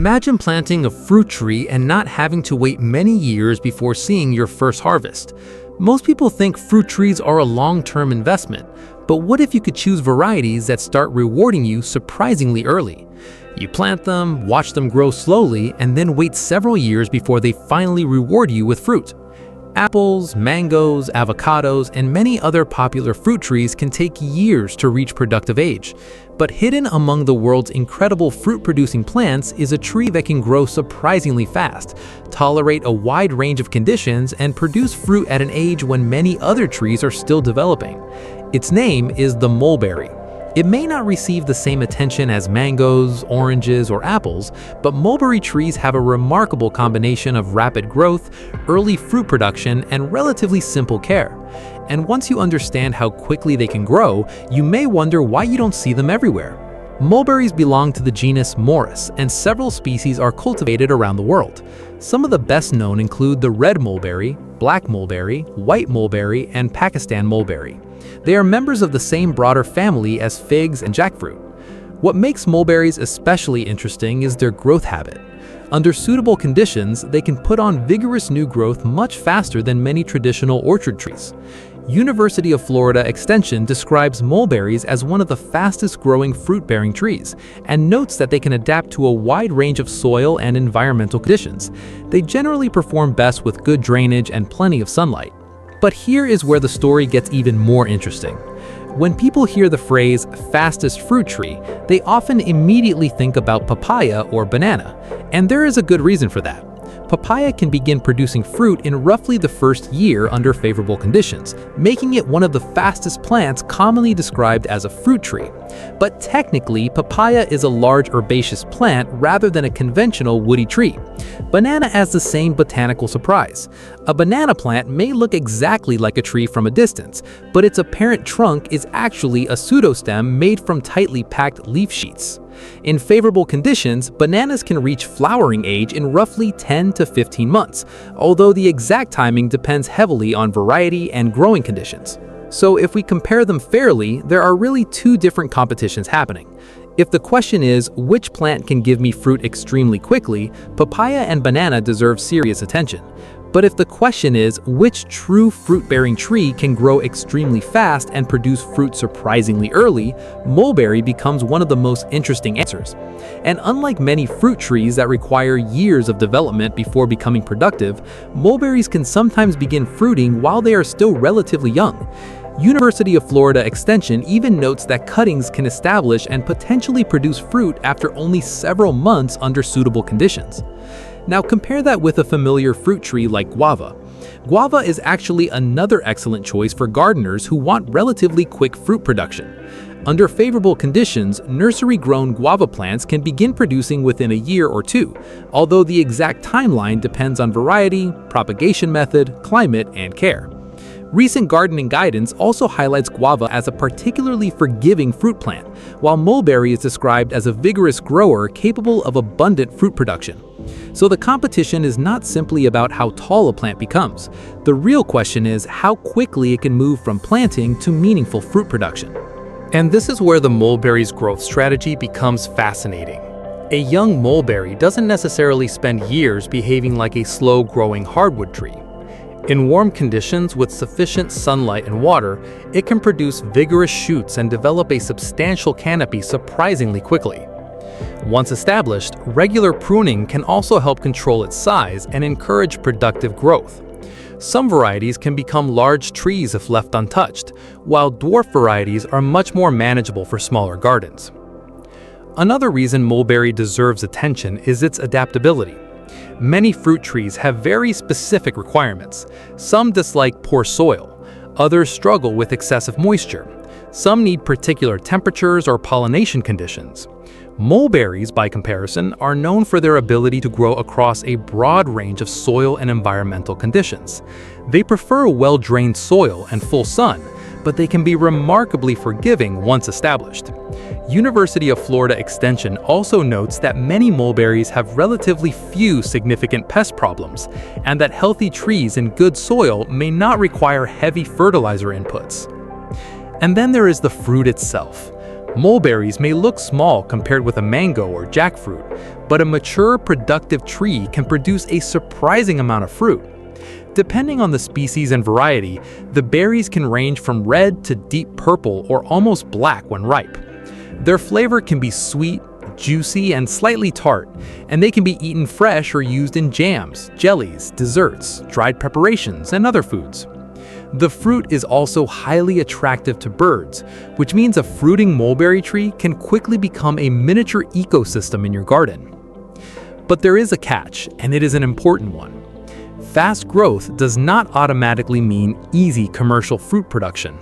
Imagine planting a fruit tree and not having to wait many years before seeing your first harvest. Most people think fruit trees are a long-term investment, but what if you could choose varieties that start rewarding you surprisingly early? You plant them, watch them grow slowly, and then wait several years before they finally reward you with fruit. Apples, mangoes, avocados, and many other popular fruit trees can take years to reach productive age. But hidden among the world's incredible fruit-producing plants is a tree that can grow surprisingly fast, tolerate a wide range of conditions, and produce fruit at an age when many other trees are still developing. Its name is the mulberry. It may not receive the same attention as mangoes, oranges, or apples, but mulberry trees have a remarkable combination of rapid growth, early fruit production, and relatively simple care. And once you understand how quickly they can grow, you may wonder why you don't see them everywhere. Mulberries belong to the genus Morus, and several species are cultivated around the world. Some of the best known include the red mulberry, black mulberry, white mulberry, and Pakistan mulberry. They are members of the same broader family as figs and jackfruit. What makes mulberries especially interesting is their growth habit. Under suitable conditions, they can put on vigorous new growth much faster than many traditional orchard trees. University of Florida Extension describes mulberries as one of the fastest-growing fruit-bearing trees and notes that they can adapt to a wide range of soil and environmental conditions. They generally perform best with good drainage and plenty of sunlight. But here is where the story gets even more interesting. When people hear the phrase fastest fruit tree, they often immediately think about papaya or banana, and there is a good reason for that. Papaya can begin producing fruit in roughly the first year under favorable conditions, making it one of the fastest plants commonly described as a fruit tree. But technically, papaya is a large herbaceous plant rather than a conventional woody tree. Banana has the same botanical surprise. A banana plant may look exactly like a tree from a distance, but its apparent trunk is actually a pseudostem made from tightly packed leaf sheets. In favorable conditions, bananas can reach flowering age in roughly 10 to 15 months, although the exact timing depends heavily on variety and growing conditions. So if we compare them fairly, there are really two different competitions happening. If the question is, which plant can give me fruit extremely quickly, papaya and banana deserve serious attention. But if the question is, which true fruit-bearing tree can grow extremely fast and produce fruit surprisingly early, mulberry becomes one of the most interesting answers. And unlike many fruit trees that require years of development before becoming productive, mulberries can sometimes begin fruiting while they are still relatively young. University of Florida Extension even notes that cuttings can establish and potentially produce fruit after only several months under suitable conditions. Now compare that with a familiar fruit tree like guava. Guava is actually another excellent choice for gardeners who want relatively quick fruit production. Under favorable conditions, nursery-grown guava plants can begin producing within a year or two, although the exact timeline depends on variety, propagation method, climate, and care. Recent gardening guidance also highlights guava as a particularly forgiving fruit plant, while mulberry is described as a vigorous grower capable of abundant fruit production. So the competition is not simply about how tall a plant becomes. The real question is how quickly it can move from planting to meaningful fruit production. And this is where the mulberry's growth strategy becomes fascinating. A young mulberry doesn't necessarily spend years behaving like a slow-growing hardwood tree. In warm conditions with sufficient sunlight and water, it can produce vigorous shoots and develop a substantial canopy surprisingly quickly. Once established, regular pruning can also help control its size and encourage productive growth. Some varieties can become large trees if left untouched, while dwarf varieties are much more manageable for smaller gardens. Another reason mulberry deserves attention is its adaptability. Many fruit trees have very specific requirements. Some dislike poor soil, others struggle with excessive moisture. Some need particular temperatures or pollination conditions. Mulberries, by comparison, are known for their ability to grow across a broad range of soil and environmental conditions. They prefer well-drained soil and full sun, but they can be remarkably forgiving once established. University of Florida Extension also notes that many mulberries have relatively few significant pest problems, and that healthy trees in good soil may not require heavy fertilizer inputs. And then there is the fruit itself. Mulberries may look small compared with a mango or jackfruit, but a mature, productive tree can produce a surprising amount of fruit. Depending on the species and variety, the berries can range from red to deep purple or almost black when ripe. Their flavor can be sweet, juicy, and slightly tart, and they can be eaten fresh or used in jams, jellies, desserts, dried preparations, and other foods. The fruit is also highly attractive to birds, which means a fruiting mulberry tree can quickly become a miniature ecosystem in your garden. But there is a catch, and it is an important one. Fast growth does not automatically mean easy commercial fruit production.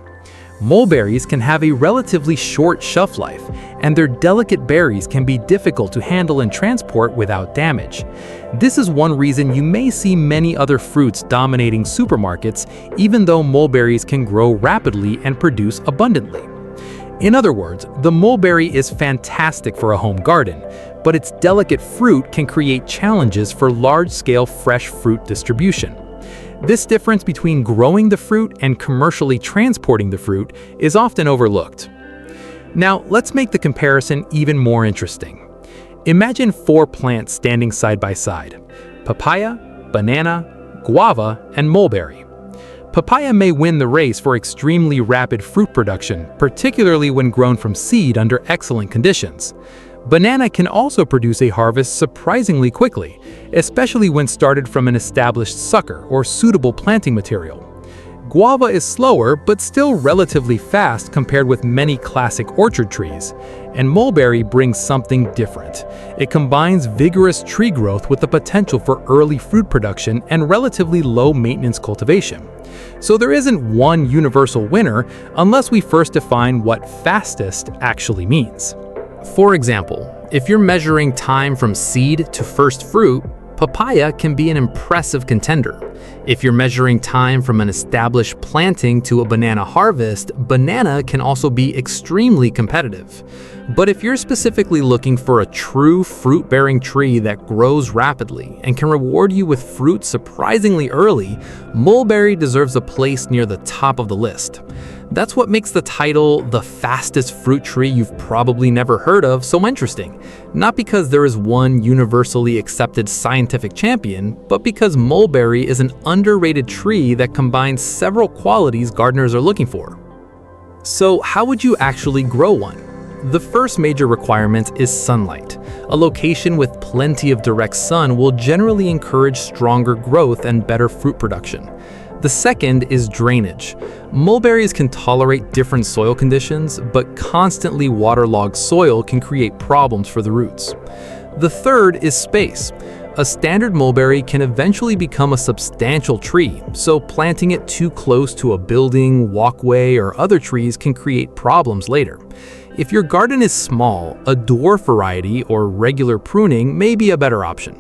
Mulberries can have a relatively short shelf life, and their delicate berries can be difficult to handle and transport without damage. This is one reason you may see many other fruits dominating supermarkets, even though mulberries can grow rapidly and produce abundantly. In other words, the mulberry is fantastic for a home garden, but its delicate fruit can create challenges for large-scale fresh fruit distribution. This difference between growing the fruit and commercially transporting the fruit is often overlooked. Now, let's make the comparison even more interesting. Imagine 4 plants standing side by side: papaya, banana, guava, and mulberry. Papaya may win the race for extremely rapid fruit production, particularly when grown from seed under excellent conditions. Banana can also produce a harvest surprisingly quickly, especially when started from an established sucker or suitable planting material. Guava is slower but still relatively fast compared with many classic orchard trees. And mulberry brings something different. It combines vigorous tree growth with the potential for early fruit production and relatively low maintenance cultivation. So there isn't one universal winner unless we first define what fastest actually means. For example, if you're measuring time from seed to first fruit, papaya can be an impressive contender. If you're measuring time from an established planting to a banana harvest, banana can also be extremely competitive. But if you're specifically looking for a true fruit-bearing tree that grows rapidly and can reward you with fruit surprisingly early, mulberry deserves a place near the top of the list. That's what makes the title, "The Fastest Fruit Tree You've Probably Never Heard of," so interesting. Not because there is one universally accepted scientific champion, but because mulberry is an underrated tree that combines several qualities gardeners are looking for. So how would you actually grow one? The first major requirement is sunlight. A location with plenty of direct sun will generally encourage stronger growth and better fruit production. The second is drainage. Mulberries can tolerate different soil conditions, but constantly waterlogged soil can create problems for the roots. The third is space. A standard mulberry can eventually become a substantial tree, so planting it too close to a building, walkway, or other trees can create problems later. If your garden is small, a dwarf variety or regular pruning may be a better option.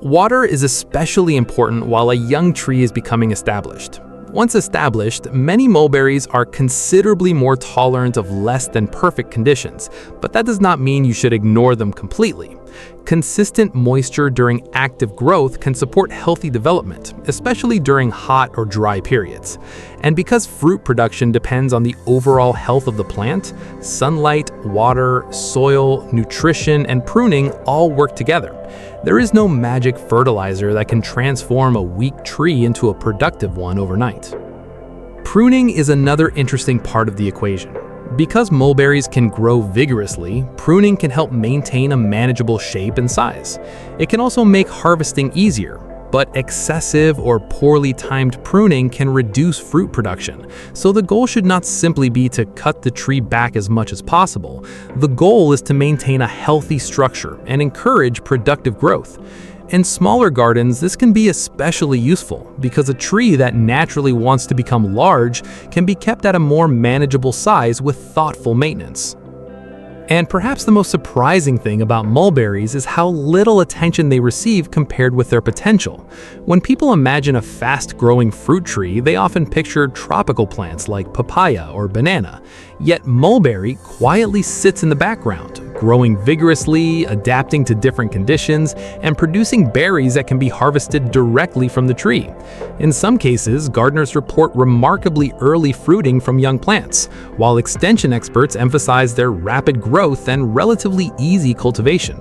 Water is especially important while a young tree is becoming established. Once established, many mulberries are considerably more tolerant of less than perfect conditions, but that does not mean you should ignore them completely. Consistent moisture during active growth can support healthy development, especially during hot or dry periods. And because fruit production depends on the overall health of the plant, sunlight, water, soil, nutrition, and pruning all work together. There is no magic fertilizer that can transform a weak tree into a productive one overnight. Pruning is another interesting part of the equation. Because mulberries can grow vigorously, pruning can help maintain a manageable shape and size. It can also make harvesting easier, but excessive or poorly timed pruning can reduce fruit production. So the goal should not simply be to cut the tree back as much as possible. The goal is to maintain a healthy structure and encourage productive growth. In smaller gardens, this can be especially useful because a tree that naturally wants to become large can be kept at a more manageable size with thoughtful maintenance. And perhaps the most surprising thing about mulberries is how little attention they receive compared with their potential. When people imagine a fast-growing fruit tree, they often picture tropical plants like papaya or banana. Yet mulberry quietly sits in the background, growing vigorously, adapting to different conditions, and producing berries that can be harvested directly from the tree. In some cases, gardeners report remarkably early fruiting from young plants, while extension experts emphasize their rapid growth and relatively easy cultivation.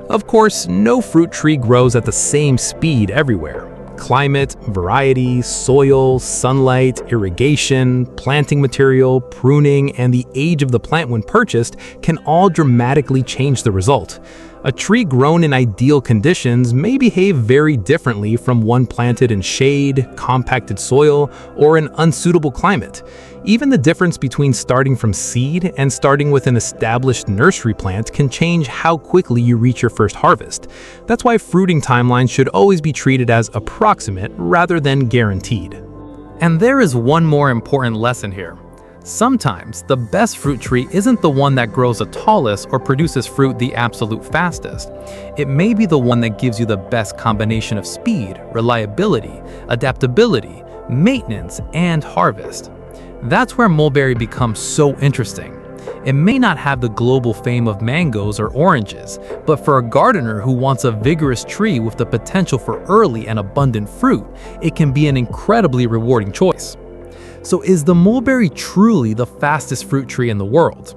Of course, no fruit tree grows at the same speed everywhere. Climate, variety, soil, sunlight, irrigation, planting material, pruning, and the age of the plant when purchased can all dramatically change the result. A tree grown in ideal conditions may behave very differently from one planted in shade, compacted soil, or an unsuitable climate. Even the difference between starting from seed and starting with an established nursery plant can change how quickly you reach your first harvest. That's why fruiting timelines should always be treated as approximate rather than guaranteed. And there is one more important lesson here. Sometimes the best fruit tree isn't the one that grows the tallest or produces fruit the absolute fastest. It may be the one that gives you the best combination of speed, reliability, adaptability, maintenance, and harvest. That's where mulberry becomes so interesting. It may not have the global fame of mangoes or oranges, but for a gardener who wants a vigorous tree with the potential for early and abundant fruit, it can be an incredibly rewarding choice. So is the mulberry truly the fastest fruit tree in the world?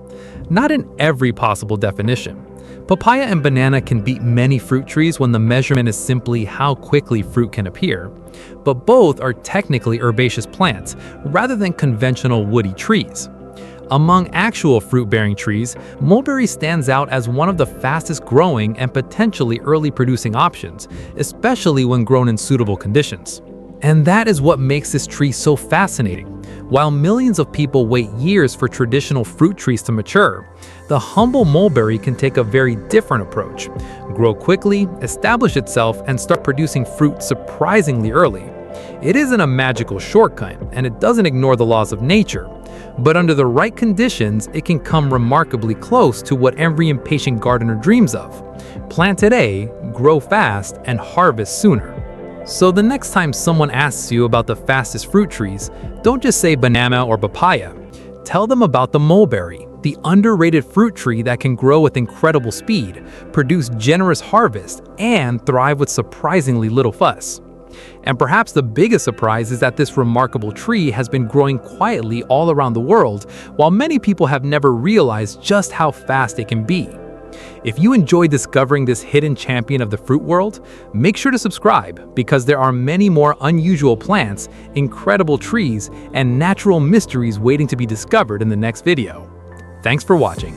Not in every possible definition. Papaya and banana can beat many fruit trees when the measurement is simply how quickly fruit can appear, but both are technically herbaceous plants rather than conventional woody trees. Among actual fruit-bearing trees, mulberry stands out as one of the fastest growing and potentially early producing options, especially when grown in suitable conditions. And that is what makes this tree so fascinating. While millions of people wait years for traditional fruit trees to mature, the humble mulberry can take a very different approach. Grow quickly, establish itself, and start producing fruit surprisingly early. It isn't a magical shortcut, and it doesn't ignore the laws of nature. But under the right conditions, it can come remarkably close to what every impatient gardener dreams of. Plant today, grow fast, and harvest sooner. So the next time someone asks you about the fastest fruit trees, don't just say banana or papaya. Tell them about the mulberry, the underrated fruit tree that can grow with incredible speed, produce generous harvest, and thrive with surprisingly little fuss. And perhaps the biggest surprise is that this remarkable tree has been growing quietly all around the world, while many people have never realized just how fast it can be. If you enjoy discovering this hidden champion of the fruit world, make sure to subscribe because there are many more unusual plants, incredible trees, and natural mysteries waiting to be discovered in the next video. Thanks for watching.